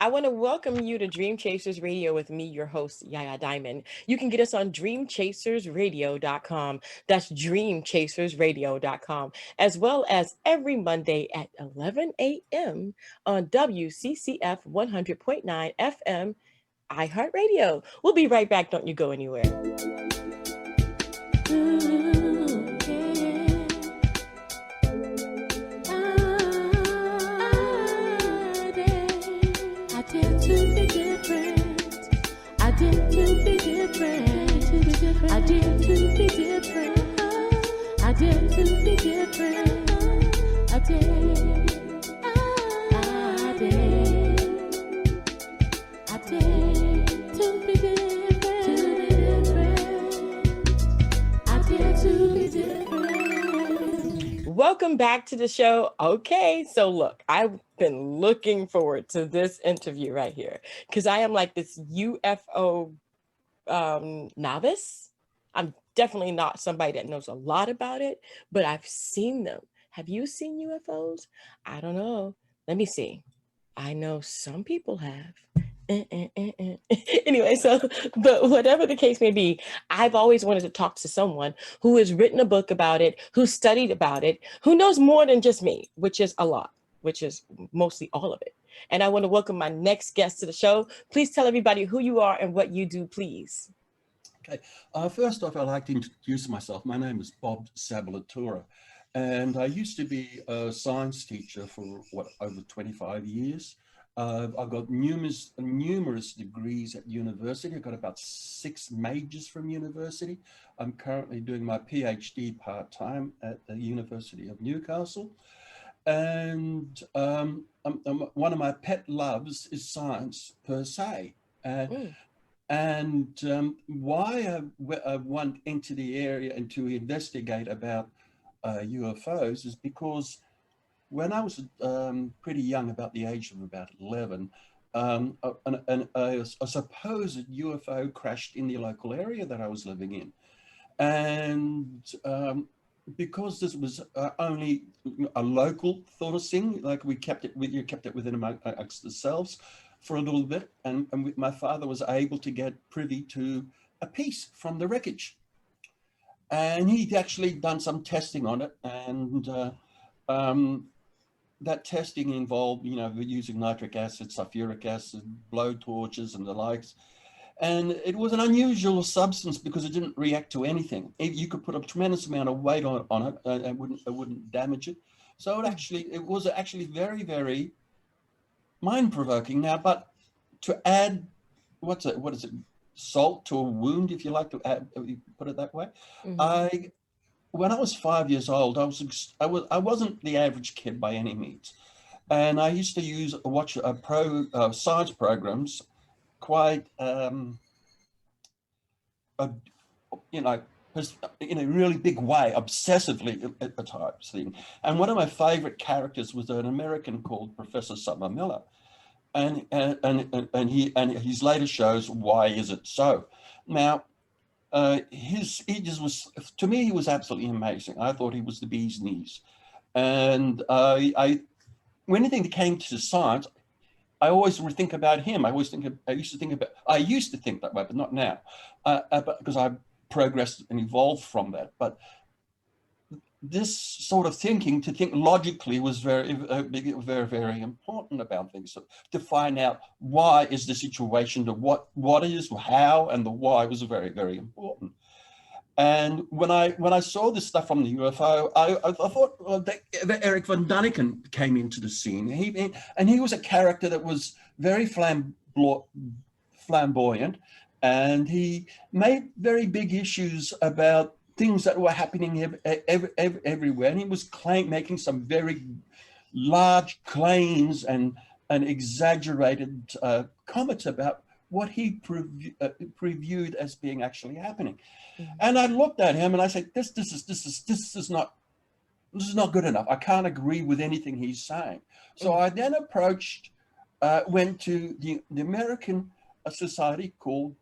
I want to welcome you to Dream Chasers Radio with me, your host, Yaya Diamond. You can get us on dreamchasersradio.com. That's dreamchasersradio.com, as well as every Monday at 11 a.m. on WCCF 100.9 FM iHeartRadio. We'll be right back. Don't you go anywhere. Welcome back to the show. Okay, so look, I've been looking forward to this interview right here because I am like this UFO novice. I'm definitely not somebody that knows a lot about it, but I've seen them. Have you seen UFOs? I don't know. Let me see. I know some people have. Anyway, so, but whatever the case may be, I've always wanted to talk to someone who has written a book about it, who studied about it, who knows more than just me, which is a lot, which is mostly all of it. And I want to welcome my next guest to the show. Please tell everybody who you are and what you do, please. Okay. First off, I'd like to introduce myself. My name is Bob Sablatura, and I used to be a science teacher for over 25 years. I've got numerous degrees at university. I've got about 6 majors from university. I'm currently doing my PhD part-time at the University of Newcastle. And one of my pet loves is science per se. And why I went into the area and to investigate about UFOs is because when I was pretty young, about the age of about 11, a supposed UFO crashed in the local area that I was living in. And because this was only a local sort of thing, like you kept it within amongst themselves for a little bit, and my father was able to get privy to a piece from the wreckage. And he'd actually done some testing on it, and that testing involved, using nitric acid, sulfuric acid, blow torches and the likes. And it was an unusual substance because it didn't react to anything. You could put a tremendous amount of weight on it and it wouldn't damage it. So it was actually very, very mind-provoking. Now, but to add, what is it, salt to a wound, if you like to add, put it that way. Mm-hmm. When I was 5 years old, I wasn't the average kid by any means, and I used to watch science programs quite in a really big way, obsessively at the type thing. And one of my favorite characters was an American called Professor Summer Miller. And his later shows, Why Is It So? Now, he just was, to me, he was absolutely amazing. I thought he was the bee's knees. And when anything that came to science, I always would think about him. I used to think that way, but not now, because I progressed and evolved from that. But this sort of thinking, to think logically, was very, very, very important about things. So to find out why is the situation, what is, how, and the why was very, very important. And when I saw this stuff from the UFO, I thought, well, that Eric von Däniken came into the scene. He was a character that was very flamboyant, and he made very big issues about things that were happening everywhere. And he was making some very large claims and exaggerated comments about what he previewed as being actually happening. Mm-hmm. And I looked at him and I said, this is not good enough. I can't agree with anything he's saying. So mm-hmm. I then went to the American society called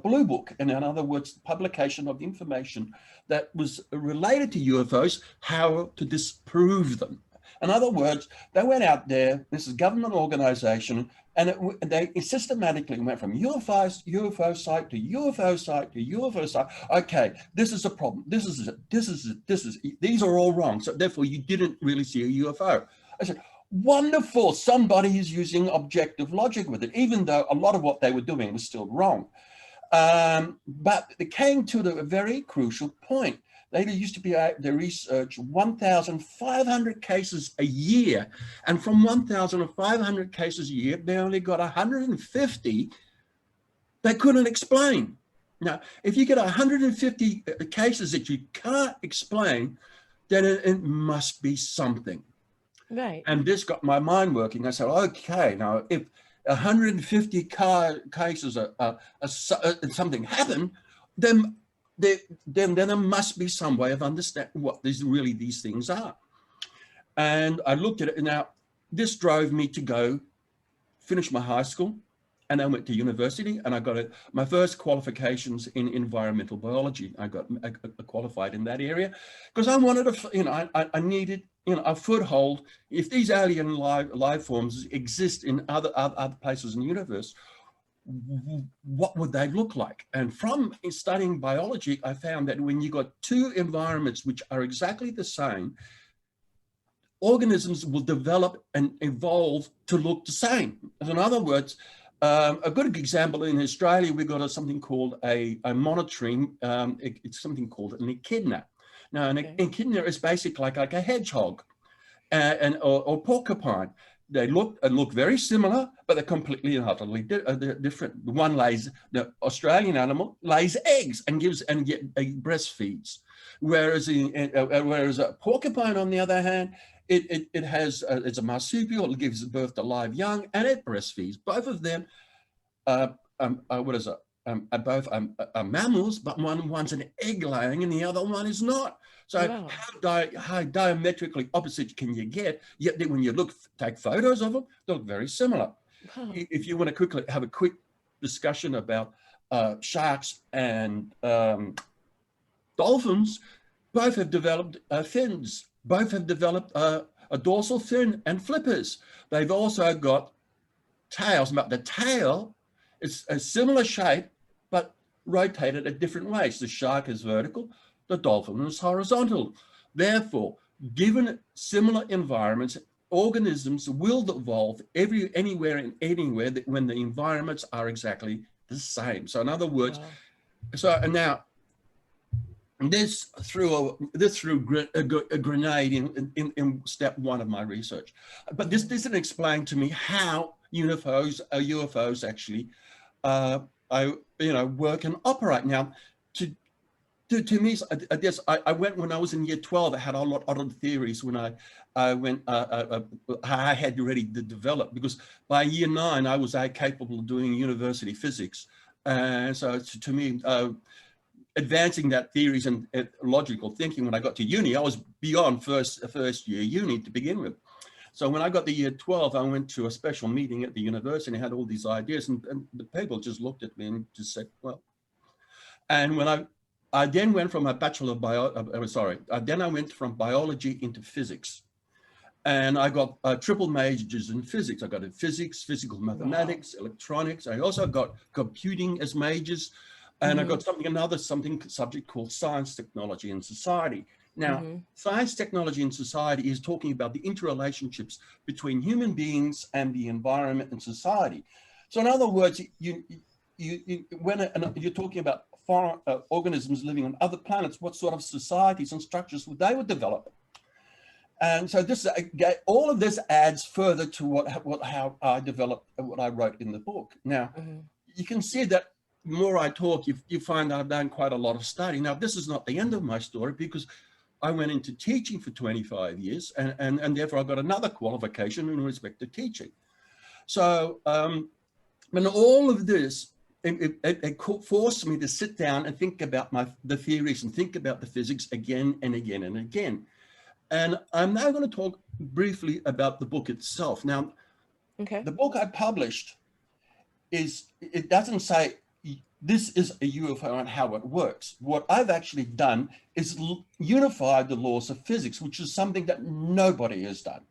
Blue Book, and in other words, publication of information that was related to UFOs, how to disprove them. In other words, they went out there, this is a government organization, and they systematically went from UFO site to UFO site to UFO site. Okay, this is a problem. These are all wrong. So therefore, you didn't really see a UFO. I said, wonderful. Somebody is using objective logic with it, even though a lot of what they were doing was still wrong. But it came to a very crucial point. They used to be able to research 1,500 cases a year. And from 1,500 cases a year, they only got 150 they couldn't explain. Now, if you get 150 cases that you can't explain, then it must be something. Right. And this got my mind working. I said, okay, now if 150 cases something happened, then there must be some way of understanding what these things are. And I looked at it. Now, this drove me to go finish my high school, and I went to university, and I got my first qualifications in environmental biology. I got qualified in that area because I wanted to, I needed, a foothold. If these alien life forms exist in other places in the universe, what would they look like? And from studying biology, I found that when you got two environments which are exactly the same, organisms will develop and evolve to look the same. In other words, a good example in Australia, we've got something called a monitoring, it's something called an echidna. Now, an echidna is basically like a hedgehog or porcupine. They look very similar, but they're completely and utterly different. The Australian animal lays eggs and breastfeeds, whereas a porcupine, on the other hand, it's a marsupial. It gives birth to live young, and it breastfeeds. Both of them, both are mammals, but one's an egg laying and the other one is not. So Wow. how diametrically opposite can you get? Yet when you take photos of them, they look very similar. Wow. If you want to quickly have a quick discussion about sharks and dolphins, both have developed fins. Both have developed a dorsal fin and flippers. They've also got tails, but the tail is a similar shape, but rotated at different ways. The shark is vertical, the dolphin is horizontal. Therefore, given similar environments, organisms will evolve anywhere when the environments are exactly the same. So in other words, and now this threw a grenade in step one of my research. But this doesn't explain to me how UFOs actually work and operate. Now, to me, I guess I went when I was in year 12. I had a lot of theories when I went. I had already developed, because by year 9 I was capable of doing university physics, and so to me, advancing that theories and logical thinking. When I got to uni, I was beyond first year uni to begin with. So when I got to year 12, I went to a special meeting at the university and I had all these ideas, and the people just looked at me and just said, well. And when I then went from a bachelor of then I went from biology into physics. And I got triple majors in physics. I got physics, physical mathematics, electronics. I also got computing as majors. And I got another subject called science, technology, and society. Now, science, technology, and society is talking about the interrelationships between human beings and the environment and society. So in other words, when you're talking about foreign organisms living on other planets, what sort of societies and structures they would develop? And so this, all of this adds further to how I developed what I wrote in the book. Now, you can see that the more I talk, you find that I've done quite a lot of study. Now, this is not the end of my story, because I went into teaching for 25 years, and therefore I got another qualification in respect to teaching. So, and all of this, it forced me to sit down and think about the theories and think about the physics again and again and again. And I'm now going to talk briefly about the book itself. Now, the book I published it doesn't say this is a UFO and how it works. What I've actually done is unified the laws of physics, which is something that nobody has done.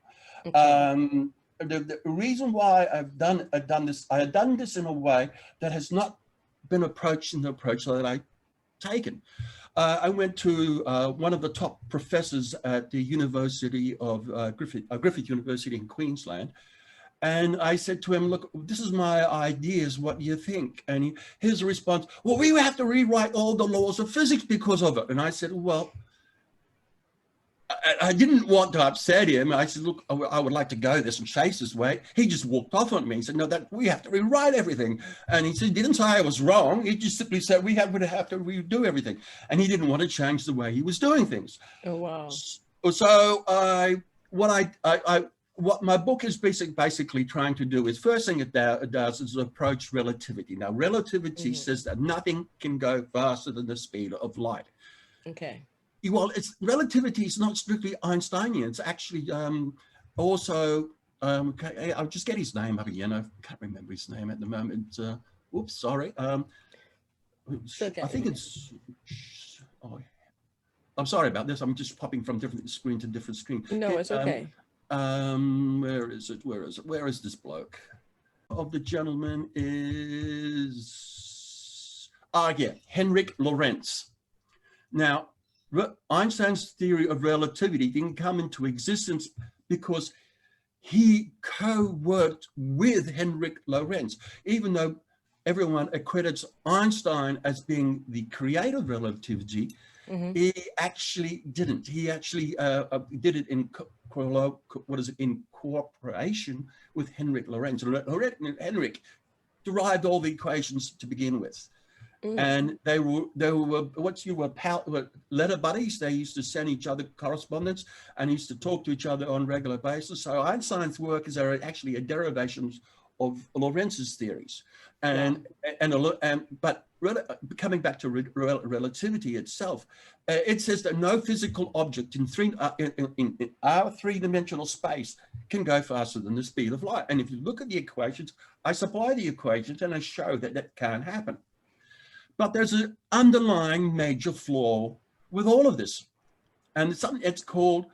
Okay. The reason why I had done this in a way that has not been approached in the approach that I taken. I went to one of the top professors at the University of Griffith University in Queensland. And I said to him, look, this is my ideas. What do you think? And his response, well, we have to rewrite all the laws of physics because of it. And I said, well, I didn't want to upset him. I said, look, I would like to go this and chase this way. He just walked off on me. He said, no, that we have to rewrite everything. And he said, he didn't say I was wrong. He just simply said, we have to redo everything. And he didn't want to change the way he was doing things. Oh, wow. So what my book is basically trying to do is, first thing it does is approach relativity. Now, relativity says that nothing can go faster than the speed of light. Okay. Well, relativity is not strictly Einsteinian. It's actually also, I'll just get his name up again. I can't remember his name at the moment. Oops, sorry. Okay. I think it's, I'm sorry about this. I'm just popping from different screen to different screen. No, it's okay. Where is it? Where is this bloke? Of the gentleman is, Henrik Lorentz. Now, Einstein's theory of relativity didn't come into existence because he co-worked with Henrik Lorentz, even though everyone accredits Einstein as being the creator of relativity. He actually didn't. He actually did it in in cooperation with Henrik Lorentz. Henrik derived all the equations to begin with. And they were letter buddies. They used to send each other correspondence and used to talk to each other on a regular basis. So Einstein's work is actually a derivation of Lorentz's theories. But coming back to relativity itself, it says that no physical object in our three-dimensional space can go faster than the speed of light. And if you look at the equations, I supply the equations and I show that that can't happen. But there's an underlying major flaw with all of this, and it's called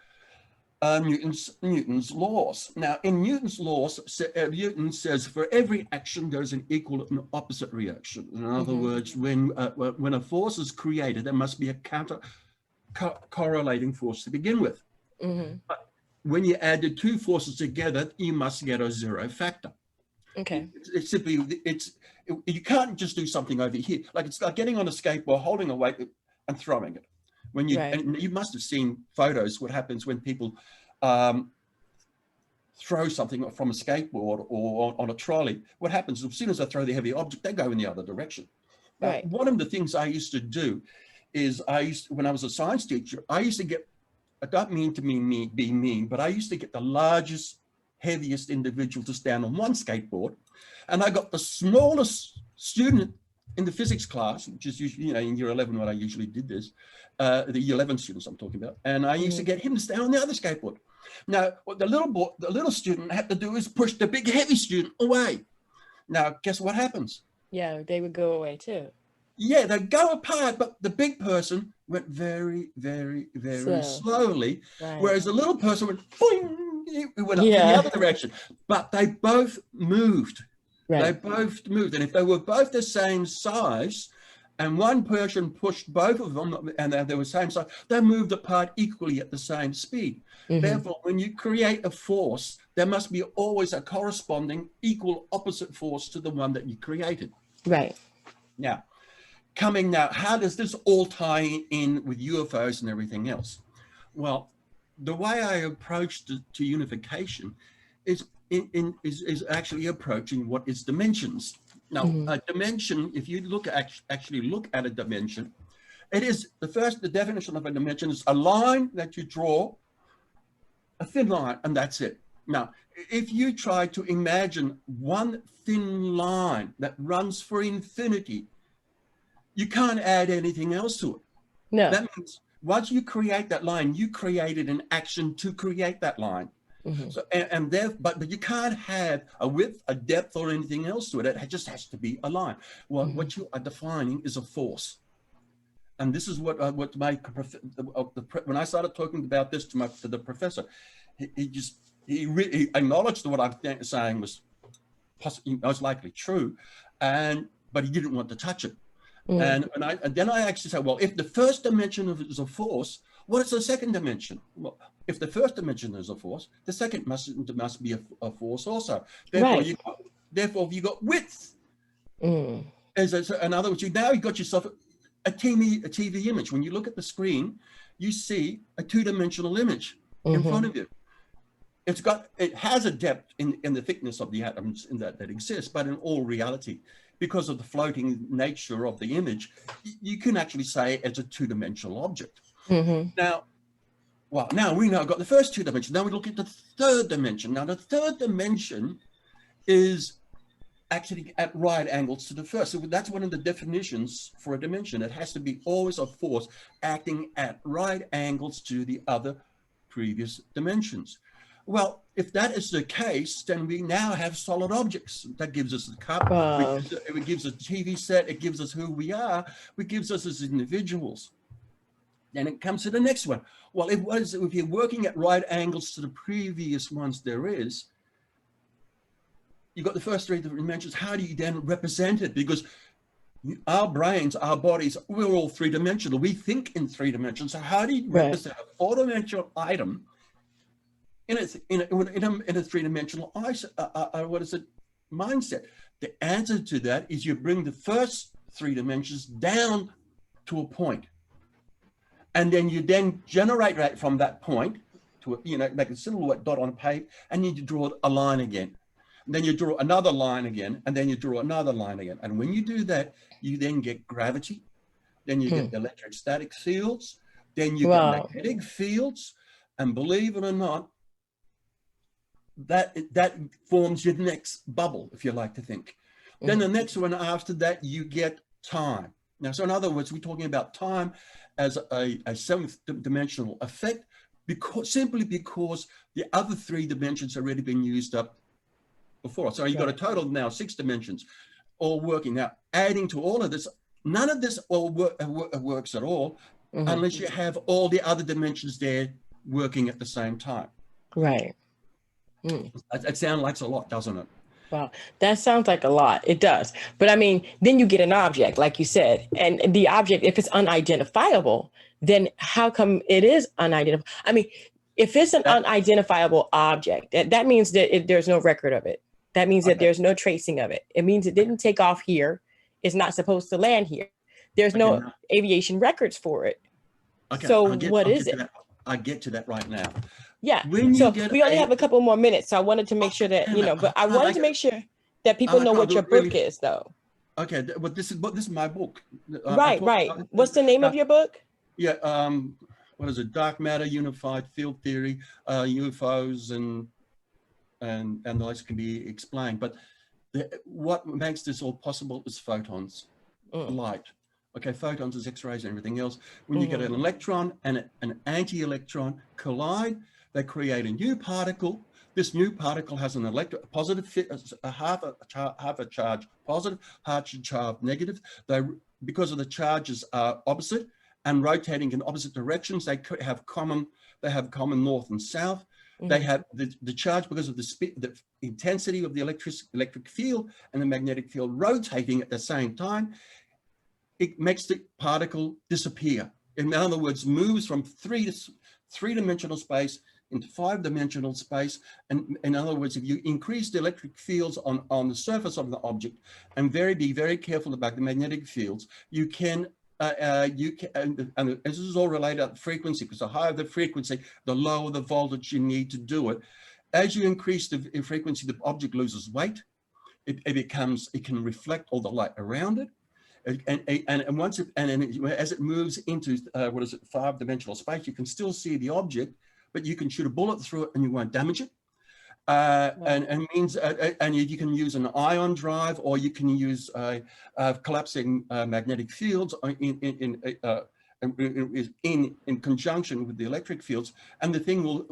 Newton's laws. Now, in Newton's laws, Newton says for every action there's an equal and opposite reaction. In other words, when a force is created, there must be a correlating force to begin with. But when you add the two forces together, you must get a zero factor. Okay. It's simply, you can't just do something over here. Like it's like getting on a skateboard, holding a weight and throwing it. When you, and you must have seen photos, what happens when people throw something from a skateboard or on a trolley. What happens as soon as they throw the heavy object, they go in the other direction. One of the things I used to do is when I was a science teacher, I used to get, I don't mean to be mean, but I used to get the largest, heaviest individual to stand on one skateboard, and I got the smallest student in the physics class, which is usually, in year 11 when I usually did this, the year 11 students I'm talking about, and I used to get him to stand on the other skateboard. Now, what the little student had to do is push the big heavy student away. Now, guess what happens? Yeah, they would go away too. Yeah, they go apart, but the big person went very, very, very slowly, whereas the little person went boing. It went up in the other direction, but they both moved. They both moved, and if they were both the same size, and one person pushed both of them, and they were the same size, they moved apart equally at the same speed. Therefore, when you create a force, there must be always a corresponding equal opposite force to the one that you created. Right. Now, how does this all tie in with UFOs and everything else? Well, the way I approach to unification is actually approaching what is dimensions. Now, a dimension, if you actually look at a dimension, it is the definition of a dimension is a line that you draw, a thin line, and that's it. Now, if you try to imagine one thin line that runs for infinity, you can't add anything else to it. No. That means once you create that line, you created an action to create that line. So, but you can't have a width, a depth, or anything else to it. It just has to be a line. Well, what you are defining is a force, and this is what when I started talking about this to the professor, he just he acknowledged that what I'm saying was most likely true, but he didn't want to touch it. And then I actually said, well, if the first dimension of it is a force, what is the second dimension? Well, if the first dimension is a force, the second must be a force also. Therefore, you got width. In other words, you got yourself a TV image. When you look at the screen, you see a two-dimensional image in front of you. It has a depth in the thickness of the atoms that exists, but in all reality, because of the floating nature of the image, you can actually say it's a two-dimensional object. Now we now got the first two dimensions. Now we look at the third dimension. Now the third dimension is actually at right angles to the first. So that's one of the definitions for a dimension. It has to be always a force acting at right angles to the other previous dimensions. Well, if that is the case, then we now have solid objects. That gives us the cup, it gives us a TV set, it gives us who we are, it gives us as individuals. Then it comes to the next one. Well, if you're working at right angles to the previous ones there is, you've got the first three dimensions. How do you then represent it? Because our brains, our bodies, we're all three-dimensional. We think in three dimensions. So how do you represent a four-dimensional item in a three-dimensional mindset? The answer to that is you bring the first three dimensions down to a point, and then you then generate right from that point to make a silhouette dot on a page, and you draw a line again, and then you draw another line again, and then you draw another line again. And when you do that, you then get gravity, then you get electrostatic fields, then you get magnetic fields, and believe it or not, that forms your next bubble, if you like to think. Then the next one after that, you get time. Now, so in other words, we're talking about time as a seventh dimensional effect, simply because the other three dimensions have already been used up before. So you've got a total of now 6 dimensions all working. Now, adding to all of this, none of this works at all unless you have all the other dimensions there working at the same time. Right. It sounds like a lot, doesn't it? Wow, that sounds like a lot. It does. But I mean, then you get an object, like you said, and the object, if it's unidentifiable, then how come it is unidentifiable? I mean, if it's an unidentifiable object, that means that there's no record of it. That means that there's no tracing of it. It means it didn't take off here. It's not supposed to land here. There's no aviation records for it. So what is it? I get to that right now. Yeah. So we only have a couple more minutes. So I wanted to make sure that, but I wanted to make sure that people know what your book is, though. Okay. But this is my book. Right. What's the name of your book? Yeah. What is it? Dark Matter, Unified Field Theory, UFOs, and the rest can be explained. But what makes this all possible is photons, light. Okay, photons is X-rays and everything else. When you get an electron and an anti-electron collide, they create a new particle. This new particle has an half a charge positive, half a charge negative. Because of the charges are opposite and rotating in opposite directions, they have common north and south. They have the charge because of the intensity of the electric field and the magnetic field rotating at the same time. It makes the particle disappear. In other words, moves from three-dimensional space into 5-dimensional space. And in other words, if you increase the electric fields on the surface of the object and be very careful about the magnetic fields, you can, and this is all related to frequency, because the higher the frequency, the lower the voltage you need to do it. As you increase the frequency, the object loses weight. It can reflect all the light around it. And as it moves into 5-dimensional space, you can still see the object, but you can shoot a bullet through it and you won't damage it. And you can use an ion drive, or you can use collapsing magnetic fields in conjunction with the electric fields, and the thing will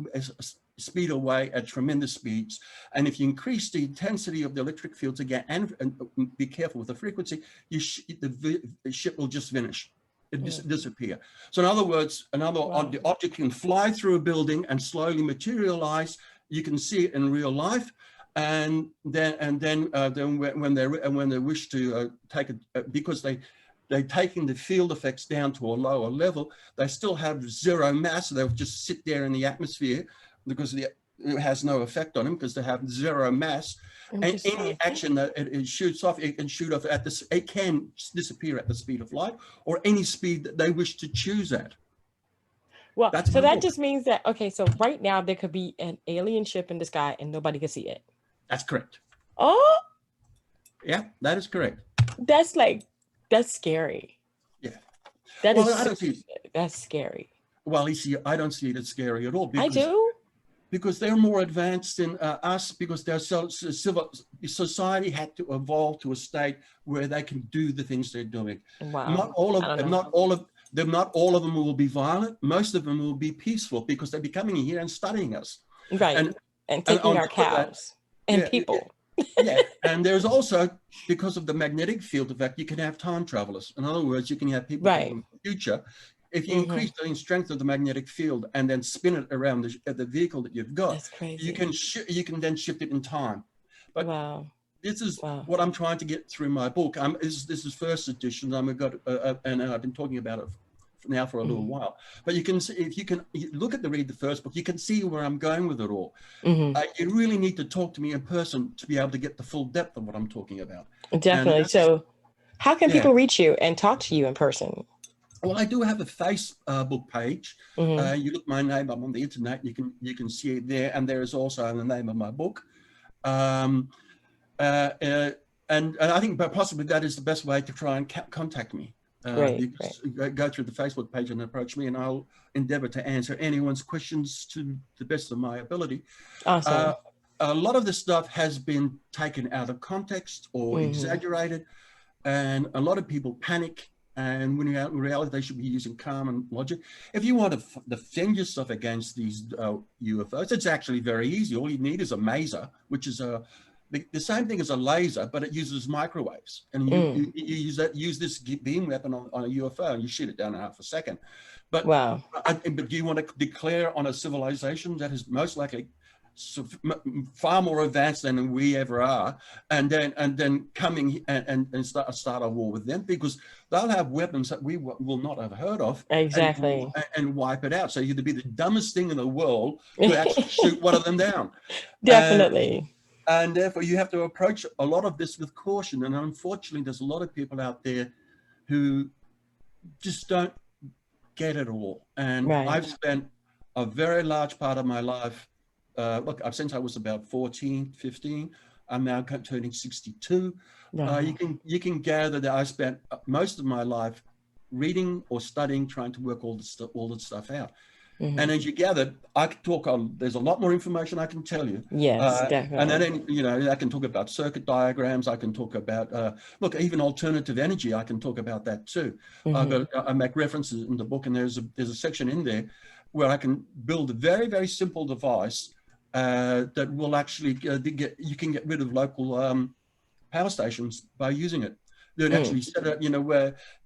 speed away at tremendous speeds. And if you increase the intensity of the electric fields again, and be careful with the frequency, the ship will just vanish. It disappear. So in other words, the object can fly through a building and slowly materialize you can see it in real life. And then when they wish to take it, because they're taking the field effects down to a lower level, they still have zero mass. They'll just sit there in the atmosphere because it has no effect on them because they have zero mass. And any action that it shoots off, it can shoot off at this. It can disappear at the speed of light or any speed that they wish to choose at. Well, That's so my that book. just means that, okay, so right now there could be an alien ship in the sky and nobody can see it. That's correct. Oh, Yeah, that is correct. that's scary. Yeah. That's scary. Well, you see, I don't see it as scary at all I do. because they're more advanced than us, because their society had to evolve to a state where they can do the things they're doing. Wow. Not all of them will be violent. Most of them will be peaceful because they're coming here and studying us. Right. And taking our cows and people. Yeah, and there's also, because of the magnetic field effect, you can have time travelers. In other words, you can have people from the future. If you increase the strength of the magnetic field and then spin it around the vehicle that you've got, that's crazy. You can then shift it in time. But this is what I'm trying to get through my book. This is first edition. And I've been talking about it now for a little while. But you can see, if you read the first book, you can see where I'm going with it all. You really need to talk to me in person to be able to get the full depth of what I'm talking about. Definitely. So how can people reach you and talk to you in person? Well, I do have a Facebook page. You look my name up on the internet, you can see it there, and there is also the name of my book. And I think possibly that is the best way to try and contact me. Go through the Facebook page and approach me, and I'll endeavor to answer anyone's questions to the best of my ability. Awesome. A lot of this stuff has been taken out of context or exaggerated, and a lot of people panic. And when in reality, they should be using calm and logic. If you want to defend yourself against these UFOs, it's actually very easy. All you need is a maser, which is the same thing as a laser, but it uses microwaves. And you use this beam weapon on a UFO, and you shoot it down in half a second. But do you want to declare on a civilization that is most likely far more advanced than we ever are, and then coming and start a war with them, because they'll have weapons that we will not have heard of, and wipe it out. So you'd be the dumbest thing in the world to actually shoot one of them down. Definitely. And therefore you have to approach a lot of this with caution. And unfortunately, there's a lot of people out there who just don't get it all. And I've spent a very large part of my life, since I was about 14, 15, I'm now turning 62. You can gather that I spent most of my life reading or studying, trying to work all the stuff out. And as you gathered, I could talk on, there's a lot more information I can tell you. Yes, definitely. And then, I can talk about circuit diagrams. I can talk about, even alternative energy. I can talk about that too. I make references in the book, and there's a section in there where I can build a very, very simple device that will actually you can get rid of local power stations by using it. Then actually set up,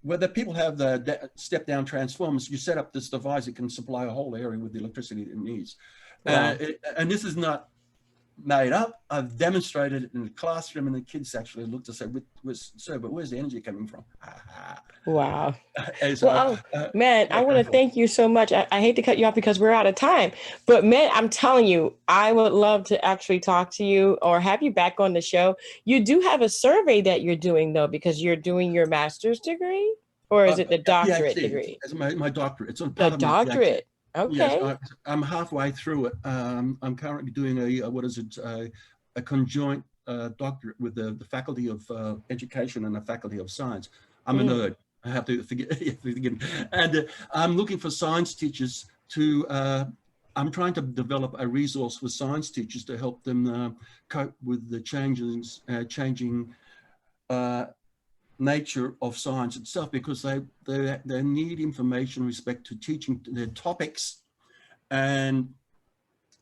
where the people have the step down transformers, you set up this device, it can supply a whole area with the electricity it needs. And this is not made up. I've demonstrated it in the classroom, and the kids actually looked and said, "Sir, but where's the energy coming from?" Wow. So, man, I want to thank you so much. I hate to cut you off because we're out of time, but man, I'm telling you, I would love to actually talk to you or have you back on the show. You do have a survey that you're doing though, because you're doing your master's degree, or is it the doctorate degree? It's my doctorate. It's on the doctorate. Okay. Yes, I'm halfway through it. I'm currently doing a conjoint doctorate with the Faculty of Education and the Faculty of Science. I'm a nerd. I have to forgive me. And I'm looking for science teachers I'm trying to develop a resource for science teachers to help them cope with the changing nature of science itself, because they need information with respect to teaching their topics. And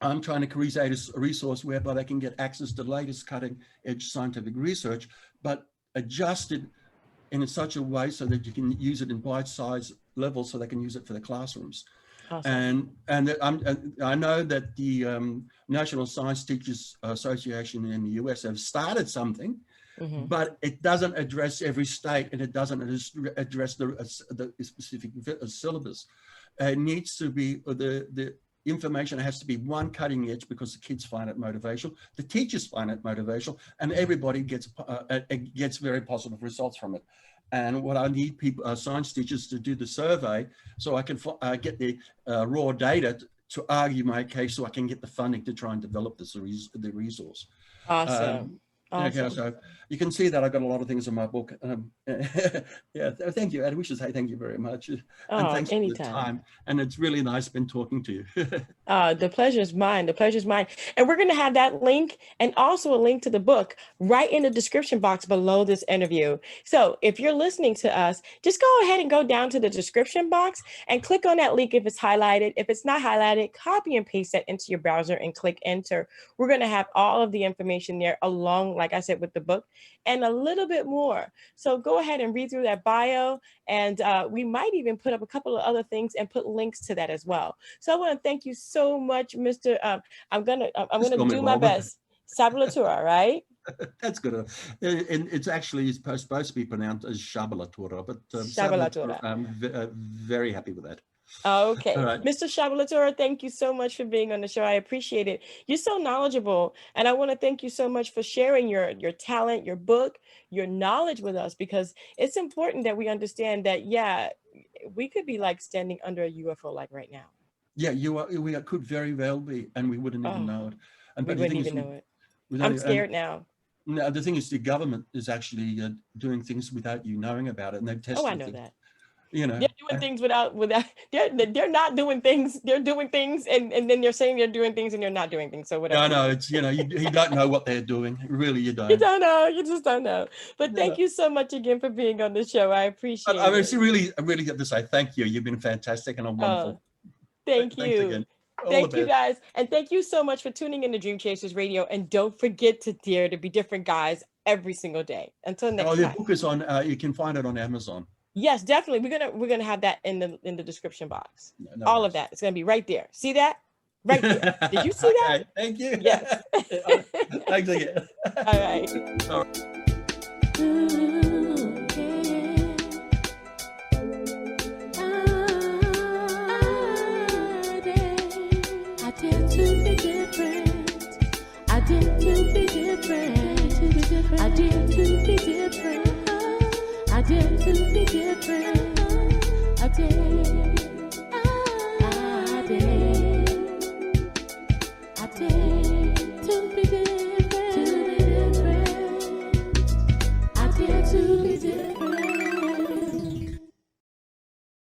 I'm trying to create a resource whereby they can get access to the latest cutting edge scientific research, but adjusted in such a way so that you can use it in bite-sized levels so they can use it for the classrooms. Awesome. And I know that the National Science Teachers Association in the US have started something, Mm-hmm. but it doesn't address every state, and it doesn't address the specific syllabus. It needs to be, the information has to be, one, cutting edge, because the kids find it motivational, the teachers find it motivational, and everybody gets very positive results from it. And what I need people, science teachers, to do the survey, so I can get the raw data to argue my case, so I can get the funding to try and develop the resource. Awesome. Okay, Awesome. so you can see that I've got a lot of things in my book. Yeah, thank you. I wish to say thank you very much. And Oh, thanks for the anytime. time. And it's really nice been talking to you. The pleasure is mine. The pleasure is mine. And we're going to have that link and also a link to the book right in the description box below this interview. So if you're listening to us, just go ahead and go down to the description box and click on that link if it's highlighted. If it's not highlighted, copy and paste that into your browser and click enter. We're going to have all of the information there along, like I said, with the book and a little bit more. So go ahead and read through that bio. And we might even put up a couple of other things and put links to that as well. So I want to thank you so much, Mr. I'm Just gonna call me do my Bob. best. Sablatura, right? That's good. And it's actually supposed to be pronounced as Sablatura, but Sablatura, Sablatura. I'm very happy with that. All Okay. right. Mr. Shabalatura, thank you so much for being on the show. I appreciate it. You're so knowledgeable. And I want to thank you so much for sharing your talent, your book, your knowledge with us, because it's important that we understand that, yeah, we could be like standing under a UFO like right now. Yeah, we could very well be, and we wouldn't even Oh, know it. And we but the wouldn't thing is, even know it. we I'm don't, and scared now. no, the thing is, the government is actually doing things without you knowing about it, and they've Oh, I tested know things, that. you know. They're doing things without they're not doing things. They're doing things and then they're saying they're doing things and they're not doing things. So Yeah, I whatever. know, it's, you don't know what they're doing. Really, you You don't. don't know. You just don't know. But You thank know. you so much again for being on the show. I But I appreciate mean, it's it. I really have to say thank you. You've been fantastic and a Oh, wonderful. thank Thanks you. again. All the Thank you best. guys. And thank you so much for tuning in to Dream Chasers Radio. And don't forget to dare to be different guys every single day. Until Oh, next the time. book is on. You can find it on Amazon. Yes, definitely. We're gonna have that in the description box. No, no All of worries. that. It's gonna be right there. See that? Right there. Did you see that? Okay, thank you. Yes. Thanks again. All right. All right. I dare to be different. I dare to be different. I dare to be different. I dare to be different. I dare. I dare. I dare to be different. I dare to be different.